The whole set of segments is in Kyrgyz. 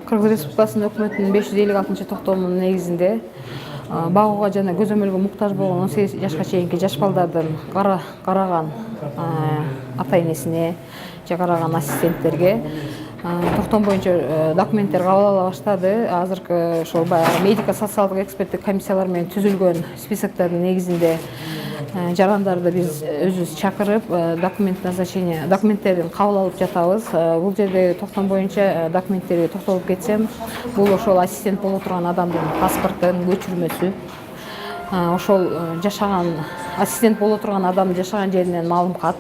Кыргыз Республикасынын өкмөтүнүн 556 токтомунун негизинде багууга жана көзөмөлгө муктаж болгон 18 жашка чейинки жаш балдардын караган ата-энесине же караган ассистенттерге токтом боюнча документтер кабыл ала баштады. Азыркы ошол баягы медико-социалдык эксперттик комиссиялар менен түзүлгөн списоктордун негизинде жарандарды биз өзүбүз чакырып документтерин кабыл алып жатабыз. Бул жерде токтом боюнча документтерге токтолуп кетсем, бул ошол ассистент боло турган адамдын паспортун көчүрмөсү, ошол жашаган ассистент боло турган адамдын жашаган жеринен маалым кат,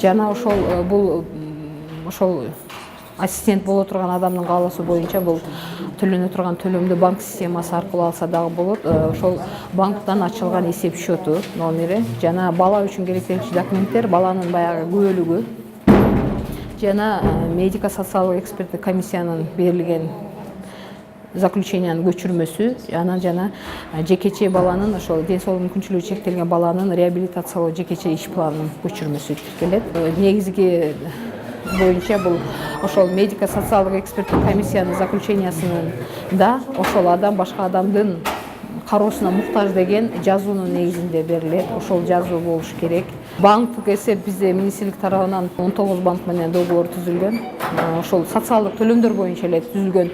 жана ошол ассистент боло турган адамдын каалоосу боюнча бул төлөнө турган төлөмдү банк системасы аркылуу алса дагы болот. Ошол банктан ачылган эсеп счету номери жана бала үчүн керектелүүчү документтер, баланын баягы күбөлүгү жана медико-социалдык эксперттик комиссиянын берилген заключениянын көчүрмөсү, жана жекече баланын, ошол ден соолук мүмкүнчүлүгү чектелген баланын реабилитациялоо жекече иш планынын көчүрмөсү тиркелет. Негизги боюнча бул ошол медико-социалдык эксперттик комиссиянын заключениясында ошол адам башка адамдын кароосуна муктаж деген жазуунун негизинде берилет. Ошол жазуу болуш керек. Банктык эсеп бизде министрлик тарабынан 19 банк менен договор түзүлгөн. Ошол социалдык төлөмдөр боюнча эле түзүлгөн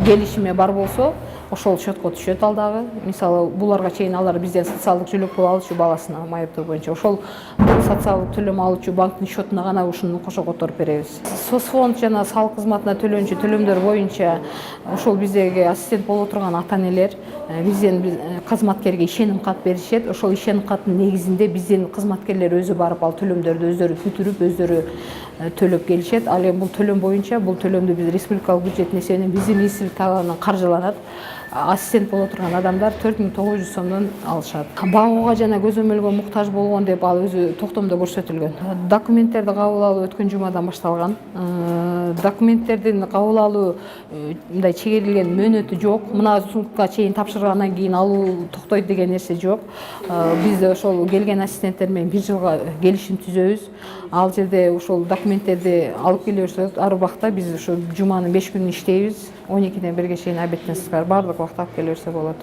келишиме бар болсо, ошол счетко түшөт ал дагы. Мисалы, буларга чейин алар бизден социалдык төлөм алчу баласына майыптоо боюнча ошол социалдык төлөм алчу банктын счетуна гана ушуну кошо которуп беребиз. Соцфонд жана салык кызматына төлөнчү төлөмдөр боюнча ошол биздеги ассистент боло турган ата-энелер бизден кызматкерге ишеним кат беришет. Ошол ишеним каттын негизинде биздин кызматкерлер өзү барып ал төлөмдөрдү өздөрү бүтүрүп, өздөрү төлөп келишет. Ал эми бул төлөм боюнча бул төлөмдү биз республикалык бюджеттин эсебинен биздин министрлик тарабынан каржыланат. Ассистент боло турган адамдар 4900 сомдон алышат. Багууга жана көзөмөлгө муктаж болгон деп ал өзү токтомдо көрсөтүлгөн. Документтерди кабыл алуу өткөн жумадан башталган. Документтердин кабыл алуу мындай чегерилген мөөнөтү жок. Мына сутка чейин тапшыргандан кийин алуу токтойт деген нерсе жок. Биз ошол келген ассистенттер менен 1 жылга келишим түзөбүз. Ал жерде ошол документтерди алып келе берсек, ар убакта биз ошо жуманын 5 күнүн иштейбиз. 12-ден 1-ге чейин обедтен сырткары баардык убакта алып келе берсе болот.